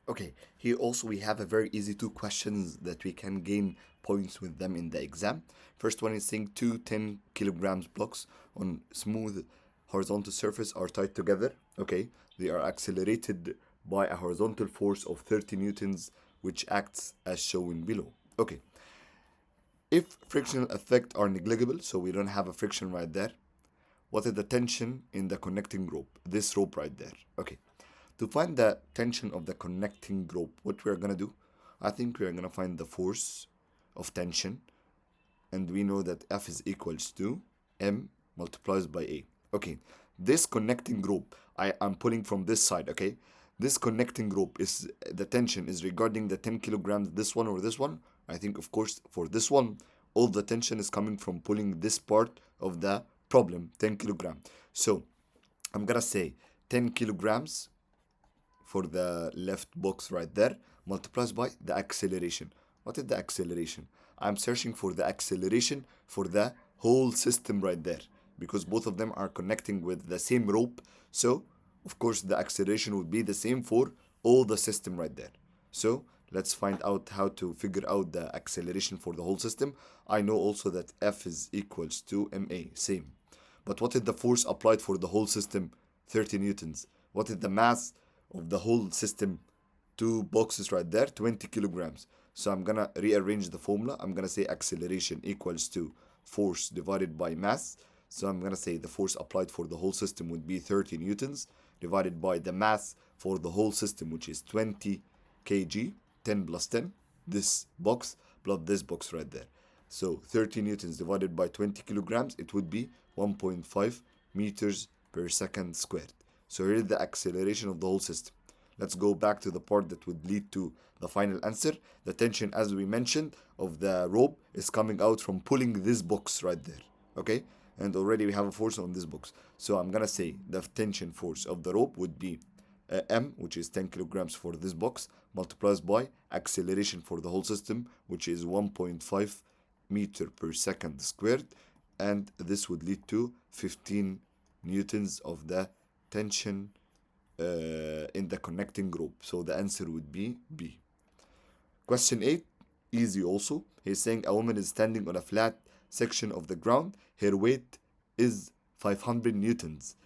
Okay, here also we have a very easy two questions that we can gain points with them in the exam. First one is saying two 10 kilograms blocks on smooth horizontal surface are tied together. Okay, they are accelerated by a horizontal force of 30 newtons, which acts as shown below. Okay, if frictional effect are negligible, so we don't have a friction right there, what is the tension in the connecting rope? This rope right there. Okay. To find the tension of the connecting rope, what we're gonna do, I think we're gonna find the force of tension, and we know that F is equals to M multiplies by A. Okay, this connecting rope, I'm pulling from this side, okay? This connecting rope is the tension is regarding the 10 kilograms, this one or this one. I think, of course, for this one, all the tension is coming from pulling this part of the problem, 10 kilograms. So I'm gonna say 10 kilograms for the left box right there multiplies by the acceleration. What is the acceleration? I'm searching for the acceleration for the whole system right there because both of them are connecting with the same rope. So, of course, the acceleration would be the same for all the system right there. So, let's find out how to figure out the acceleration for the whole system. I know also that F is equals to ma, same. But what is the force applied for the whole system? 30 newtons. What is the mass of the whole system? Two boxes right there, 20 kilograms. So I'm gonna rearrange the formula. I'm gonna say acceleration equals to force divided by mass. So I'm gonna say the force applied for the whole system would be 30 newtons divided by the mass for the whole system, which is 20 kg, 10 plus 10, this box plus this box right there. So 30 newtons divided by 20 kilograms, it would be 1.5 meters per second squared. So here is the acceleration of the whole system. Let's go back to the part that would lead to the final answer. The tension, as we mentioned, of the rope is coming out from pulling this box right there. Okay? And already we have a force on this box. So I'm gonna say the tension force of the rope would be M, which is 10 kilograms for this box, multiplies by acceleration for the whole system, which is 1.5 meter per second squared, and this would lead to 15 newtons of the tension in the connecting rope. So the answer would be B. Question 8, easy also. He's saying a woman is standing on a flat section of the ground. Her weight is 500 newtons.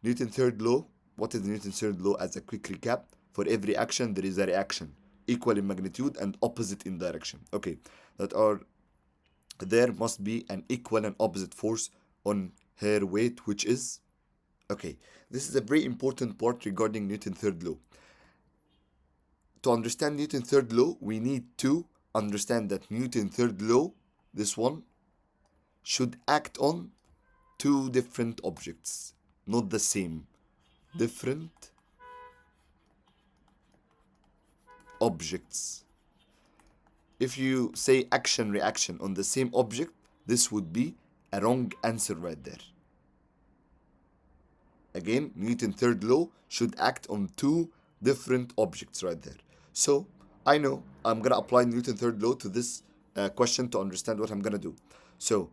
Newton's third law. What is Newton's third law? As a quick recap, for every action there is a reaction, equal in magnitude and opposite in direction. Okay, that are there must be an equal and opposite force on her weight, which is okay. This is a very important part regarding Newton's third law. To understand Newton's third law, we need to understand that Newton's third law, this one, should act on two different objects, not the same. Different objects. If you say action reaction on the same object, this would be a wrong answer right there. Again, Newton's third law should act on two different objects right there. So I know I'm gonna apply Newton's third law to this question to understand what I'm gonna do. So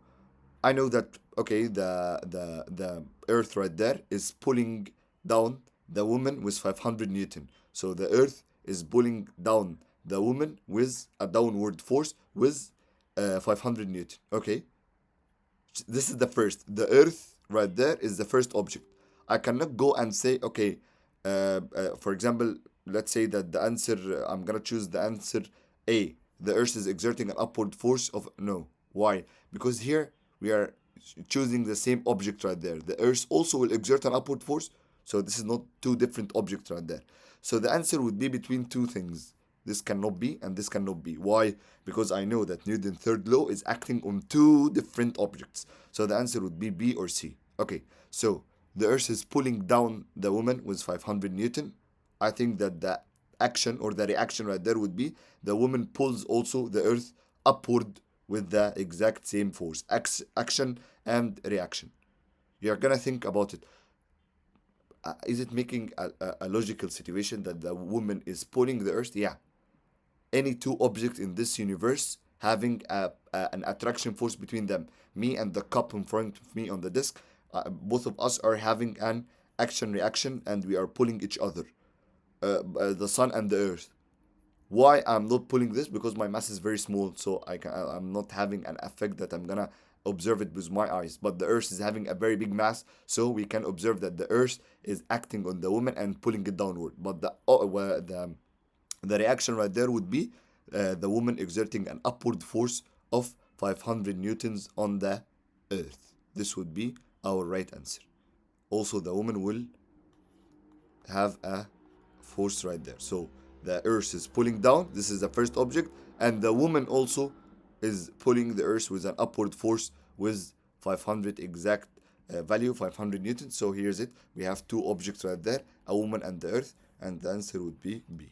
I know that okay, the Earth right there is pulling down the woman with 500 Newton. So the Earth is pulling down the woman with a downward force with 500 Newton. Okay, this is the first. The Earth right there is the first object. I cannot go and say okay. For example, let's say that the answer I'm gonna choose the answer A. The Earth is exerting an upward force of no. Why? Because here we are choosing the same object right there. The Earth also will exert an upward force. So this is not two different objects right there. So the answer would be between two things. This cannot be and this cannot be. Why? Because I know that Newton's third law is acting on two different objects. So the answer would be B or C. Okay, so the Earth is pulling down the woman with 500 Newton. I think that the action or the reaction right there would be the woman pulls also the Earth upward with the exact same force. Action and reaction. You're gonna think about it. Is it making a logical situation that the woman is pulling the Earth? Yeah. Any two objects in this universe having an attraction force between them, me and the cup in front of me on the desk, both of us are having an action reaction and we are pulling each other. the sun and the earth. Why I'm not pulling this? Because my mass is very small, so I'm not having an effect that I'm gonna observe it with my eyes. But the earth is having a very big mass, so we can observe that the earth is acting on the woman and pulling it downward. But the reaction right there would be the woman exerting an upward force of 500 newtons on the earth. This would be our right answer. Also, the woman will have a force right there. So the earth is pulling down. This is the first object. And the woman also is pulling the earth with an upward force with 500 exact value, 500 newtons. So here's it. We have two objects right there, a woman and the earth. And the answer would be B.